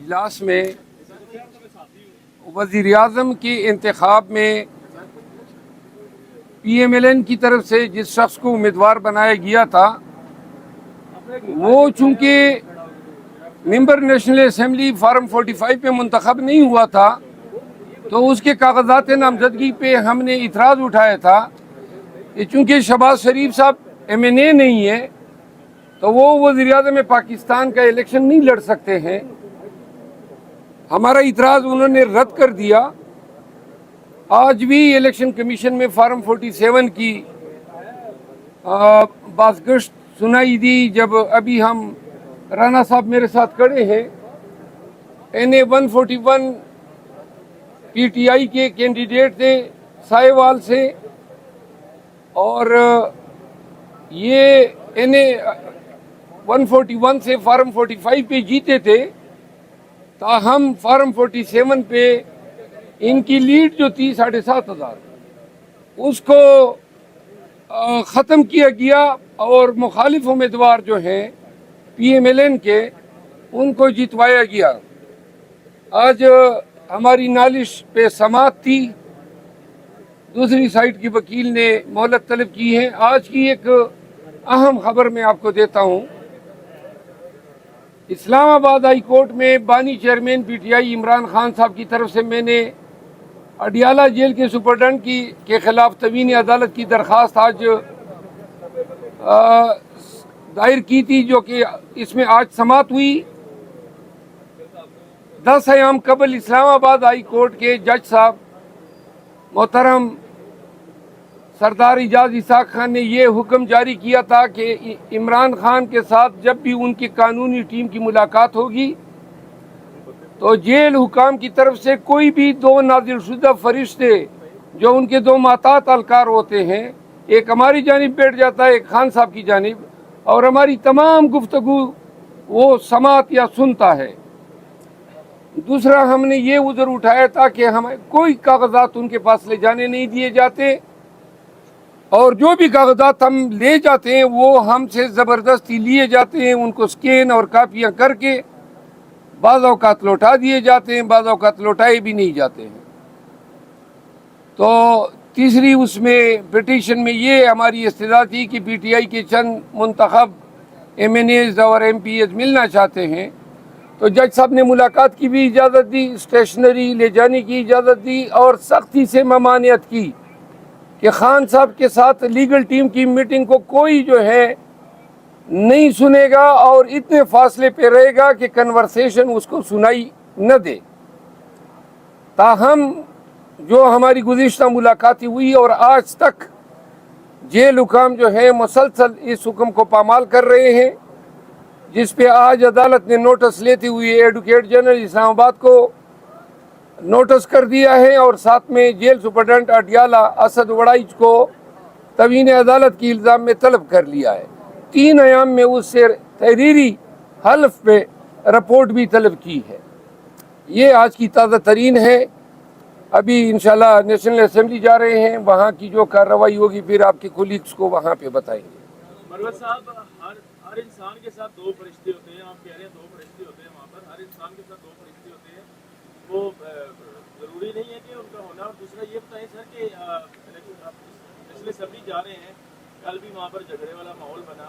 اجلاس میں وزیر اعظم کے انتخاب میں پی ایم ایل این کی طرف سے جس شخص کو امیدوار بنایا گیا تھا وہ چونکہ ممبر نیشنل اسمبلی فارم 45 پہ منتخب نہیں ہوا تھا تو اس کے کاغذات نامزدگی پہ ہم نے اعتراض اٹھایا تھا کہ چونکہ شہباز شریف صاحب ایم این اے نہیں ہے تو وہ وزیر اعظم پاکستان کا الیکشن نہیں لڑ سکتے ہیں. ہمارا اعتراض انہوں نے رد کر دیا. آج بھی الیکشن کمیشن میں فارم 47 کی بازگشت سنائی دی جب ابھی ہم رانا صاحب میرے ساتھ کھڑے ہیں. NA 141 پی ٹی آئی کے کینڈیڈیٹ تھے سائے وال سے اور یہ NA 141 سے فارم 45 پہ جیتے تھے تاہم فارم 47 پہ ان کی لیڈ جو تھی 7,500 اس کو ختم کیا گیا اور مخالف امیدوار جو ہیں پی ایم ایل این کے ان کو جتوایا گیا. آج ہماری نالش پہ سماعت تھی. دوسری سائٹ کی وکیل نے مہلت طلب کی ہے. آج کی ایک اہم خبر میں آپ کو دیتا ہوں. اسلام آباد ہائی کورٹ میں بانی chairman P T I Imran Khan صاحب کی طرف سے میں نے اڈیالہ جیل کے سپرڈنٹ کے خلاف توہین عدالت کی درخواست آج دائر کی تھی جو کہ اس میں آج سماعت ہوئی. 10 ایام قبل اسلام آباد ہائی کورٹ کے جج صاحب محترم سردار اعجاز اسحاق خان نے یہ حکم جاری کیا تھا کہ عمران خان کے ساتھ جب بھی ان کی قانونی ٹیم کی ملاقات ہوگی تو جیل حکام کی طرف سے کوئی بھی 2 نازل شدہ فرشتے جو ان کے 2 محتاط اہلکار ہوتے ہیں ایک ہماری جانب بیٹھ جاتا ہے ایک خان صاحب کی جانب اور ہماری تمام گفتگو وہ سماعت یا سنتا ہے. دوسرا ہم نے یہ عذر اٹھایا تھا کہ ہمیں کوئی کاغذات ان کے پاس لے جانے نہیں دیے جاتے اور جو بھی کاغذات ہم لے جاتے ہیں وہ ہم سے زبردستی لیے جاتے ہیں. ان کو سکین اور کاپیاں کر کے بعض اوقات لوٹا دیے جاتے ہیں بعض اوقات لوٹائے بھی نہیں جاتے ہیں. تو تیسری اس میں پٹیشن میں یہ ہماری استدعا تھی کہ پی ٹی آئی کے چند منتخب ایم این ایز اور ایم پی ایز ملنا چاہتے ہیں تو جج صاحب نے ملاقات کی بھی اجازت دی اسٹیشنری لے جانے کی اجازت دی اور سختی سے ممانعت کی کہ خان صاحب کے ساتھ لیگل ٹیم کی میٹنگ کو کوئی جو ہے نہیں سنے گا اور اتنے فاصلے پہ رہے گا کہ کنورسیشن اس کو سنائی نہ دے. تاہم جو ہماری گزشتہ ملاقاتیں ہوئی اور آج تک جیل حکام جو ہے مسلسل اس حکم کو پامال کر رہے ہیں جس پہ آج عدالت نے نوٹس لیتے ہوئے ایڈوکیٹ جنرل اسلام آباد کو نوٹس کر دیا ہے اور ساتھ میں جیل سپرڈنٹ اڈیالہ اسد وڑائچ کو توہین عدالت کی الزام میں طلب کر لیا ہے. 3 ایام میں اس سے تحریری حلف پہ رپورٹ بھی طلب کی ہے. یہ آج کی تازہ ترین ہے. ابھی انشاءاللہ نیشنل اسمبلی جا رہے ہیں وہاں کی جو کارروائی ہوگی پھر آپ کے کولیگز کو وہاں پہ بتائیں گے. مروت صاحب ہر انسان کے ساتھ 2 فرشتے ہوتے ہیں. آپ کہہ رہے ہیں 2 فرشتے ہوتے ہیں وہاں پر. ہر انسان کے ساتھ 2 فرشتے ہوتے ہیں. وہ ضروری نہیں ہے کہ ان کا ہونا. اور دوسرا یہ بتائیں سر کہ نیشنل اسمبلی جا رہے ہیں کل بھی وہاں پر جھگڑے والا ماحول بنا.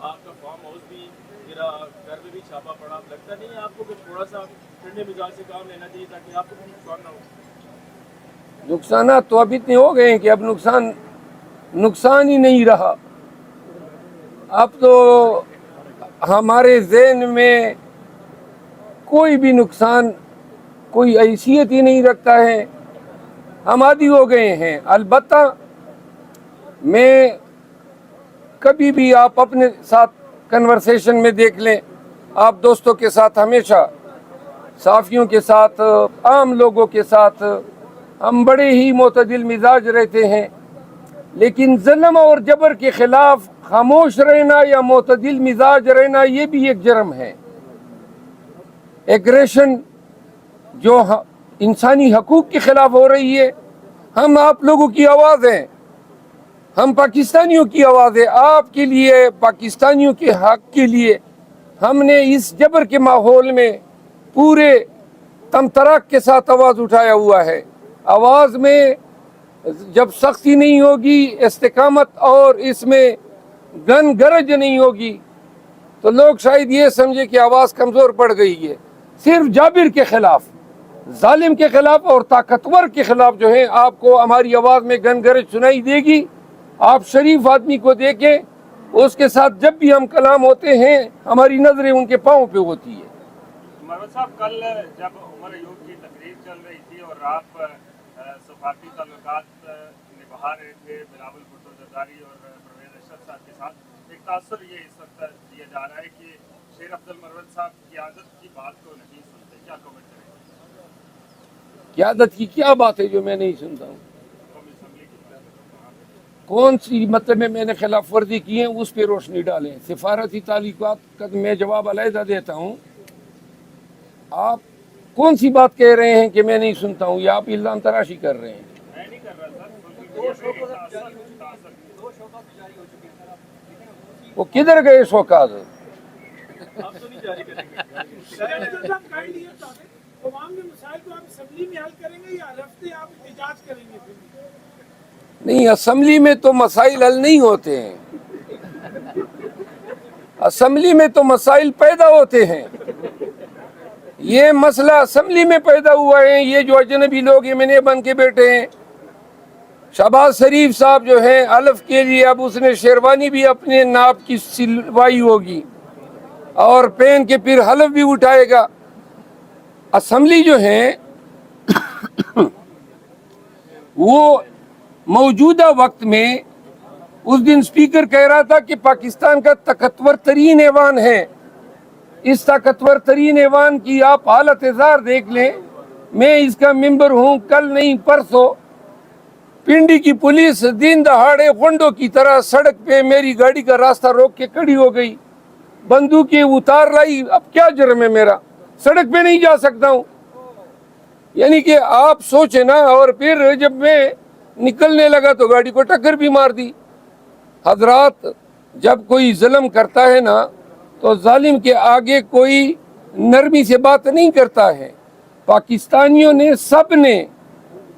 آپ کا فارم ہاؤس بھی گرا گھر میں بھی چھاپا پڑا. لگتا نہیں ہے آپ کو کہ تھوڑا سا ٹھنڈے مزاج سے کام لینا چاہیے تاکہ آپ کو کوئی نقصان نہ ہو؟ نقصانات تو اب اتنے ہو گئے ہیں کہ اب نقصان ہی نہیں رہا. اب تو ہمارے ذہن میں کوئی بھی نقصان کوئی حیثیت ہی نہیں رکھتا ہے. ہم عادی ہو گئے ہیں. البتہ میں کبھی بھی آپ اپنے ساتھ کنورسیشن میں دیکھ لیں آپ دوستوں کے ساتھ ہمیشہ صحافیوں کے ساتھ عام لوگوں کے ساتھ ہم بڑے ہی معتدل مزاج رہتے ہیں. لیکن ظلم اور جبر کے خلاف خاموش رہنا یا معتدل مزاج رہنا یہ بھی ایک جرم ہے. ایگریشن جو انسانی حقوق کے خلاف ہو رہی ہے. ہم آپ لوگوں کی آواز ہیں. ہم پاکستانیوں کی آواز ہے. آپ کے لیے پاکستانیوں کے حق کے لیے ہم نے اس جبر کے ماحول میں پورے تمتراک کے ساتھ آواز اٹھایا ہوا ہے. آواز میں جب سختی نہیں ہوگی، استقامت اور اس میں گن گرج نہیں ہوگی تو لوگ شاید یہ سمجھے کہ آواز کمزور پڑ گئی ہے. صرف جابر کے خلاف، ظالم کے خلاف اور طاقتور کے خلاف جو ہے آپ کو ہماری آواز میں گن گرج سنائی دے گی. آپ شریف آدمی کو دیکھیں، اس کے ساتھ جب بھی ہم کلام ہوتے ہیں ہماری نظریں ان کے پاؤں پہ ہوتی ہے. مروت صاحب، کل جب عمر ایوب کی تقریر چل رہی تھی اور آپ سفارتی تعلقات نبھا رہے تھے بلاول بھٹو زرداری اور پرویز اشرف صاحب کے ساتھ، ایک تاثر یہ اس وقت دیا جا رہا ہے کہ شیر افضل مروت صاحب قیادت کی بات کو نہیں سنتے. کیا کمنٹ کریں گے؟ قیادت کی کیا بات ہے جو میں نہیں سنتا ہوں؟ قومی اسمبلی کی بات. کون سی مطلب میں نے خلاف ورزی کی ہے اس پہ روشنی ڈالیں. سفارتی تعلقات کا میں جواب علیحدہ دیتا ہوں. آپ کون سی بات کہہ رہے ہیں کہ میں نہیں سنتا ہوں، یا آپ الزام تراشی کر رہے ہیں؟ میں نہیں کر رہا سر. وہ کدھر گئے شوکاز؟ آپ تو نہیں جاری کریں گے. عوام کے مسائل کو آپ اسمبلی میں حل کریں گے یا رفتے آپ احتجاج کریں گے؟ نہیں، اسمبلی میں تو مسائل حل نہیں ہوتے ہیں. اسمبلی میں تو مسائل پیدا ہوتے ہیں. یہ مسئلہ اسمبلی میں پیدا ہوا ہے. یہ جو اجنبی لوگ MNA بن کے بیٹھے ہیں، شہباز شریف صاحب جو ہیں حلف کے لیے اب اس نے شیروانی بھی اپنے ناپ کی سلوائی ہوگی اور پہن کے پھر حلف بھی اٹھائے گا. اسمبلی جو ہے وہ موجودہ وقت میں، اس دن سپیکر کہہ رہا تھا کہ پاکستان کا طاقتور ترین ایوان ہے. اس طاقتور ترین ایوان کی آپ حالت زار دیکھ لیں. میں اس کا ممبر ہوں. کل نہیں پرسوں پنڈی کی پولیس دن دہاڑے غنڈوں کی طرح سڑک پہ میری گاڑی کا راستہ روک کے کھڑی ہو گئی، بندوقیں اتار لائی. اب کیا جرم ہے میرا؟ سڑک پہ نہیں جا سکتا ہوں. یعنی کہ آپ سوچیں نا. اور پھر جب میں نکلنے لگا تو گاڑی کو ٹکر بھی مار دی. حضرات، جب کوئی ظلم کرتا ہے نا تو ظالم کے آگے کوئی نرمی سے بات نہیں کرتا ہے. پاکستانیوں نے سب نے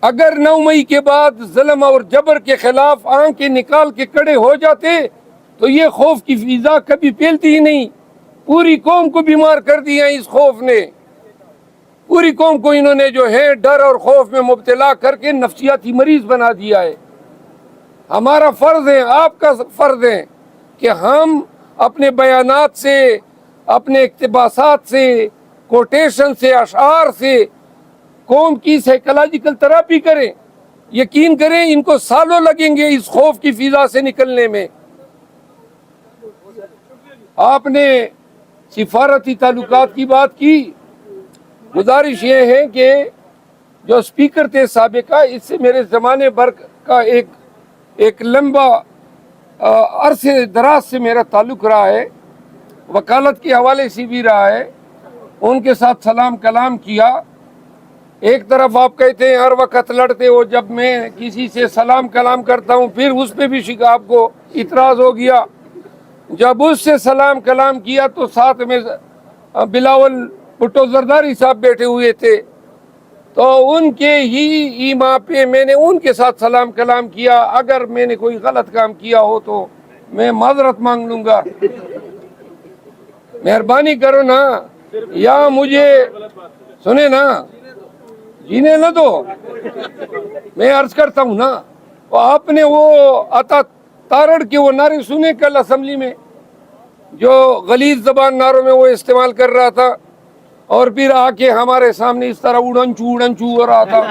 اگر 9 مئی کے بعد ظلم اور جبر کے خلاف آنکھیں نکال کے کھڑے ہو جاتے تو یہ خوف کی فضا کبھی پھیلتی ہی نہیں. پوری قوم کو بیمار کر دیا اس خوف نے. پوری قوم کو انہوں نے جو ہے ڈر اور خوف میں مبتلا کر کے نفسیاتی مریض بنا دیا ہے. ہمارا فرض ہے، آپ کا فرض ہے کہ ہم اپنے بیانات سے، اپنے اقتباسات سے، کوٹیشن سے، اشعار سے قوم کی سائیکولوجیکل تھراپی کریں. یقین کریں ان کو سالوں لگیں گے اس خوف کی فضا سے نکلنے میں. آپ نے سفارتی تعلقات کی بات کی. گزارش یہ ہے کہ جو اسپیکر تھے سابقہ، اس سے میرے زمانے بھر کا ایک لمبا عرصے دراز سے میرا تعلق رہا ہے، وکالت کے حوالے سے بھی رہا ہے. ان کے ساتھ سلام کلام کیا. ایک طرف آپ کہتے ہیں ہر وقت لڑتے ہو، جب میں کسی سے سلام کلام کرتا ہوں پھر اس پہ بھی آپ کو اعتراض ہو گیا. جب اس سے سلام کلام کیا تو ساتھ میں بلاول بھٹو زرداری صاحب بیٹھے ہوئے تھے، تو ان کے ہی ایما پہ میں نے ان کے ساتھ سلام کلام کیا. اگر میں نے کوئی غلط کام کیا ہو تو میں معذرت مانگ لوں گا. مہربانی کرو نا، یا مجھے سنے نا، جینے نہ دو. میں عرض کرتا ہوں نا، آپ نے وہ عطا تارڑ کے وہ نعرے سنے کل اسمبلی میں، جو غلیظ زبان نعروں میں وہ استعمال کر رہا تھا اور پھر آ کے ہمارے سامنے اس طرح اڑنچو اڑنچو ہو رہا تھا.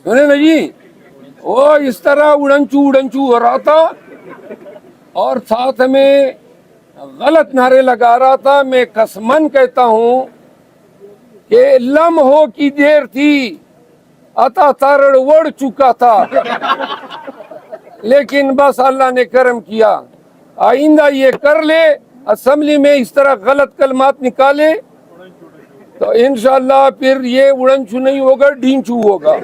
سنے نا جی، وہ اس طرح اڑنچو اڑنچو ہو رہا تھا اور ساتھ میں غلط نعرے لگا رہا تھا. میں قسمن کہتا ہوں کہ لمحوں کی دیر تھی، عطا تارڑ وڑ چکا تھا، لیکن بس اللہ نے کرم کیا. آئندہ یہ کر لے، اسمبلی میں اس طرح غلط کلمات نکالے تو انشاءاللہ پھر یہ اڑن چھو نہیں ہوگا، ڈین چھو ہوگا.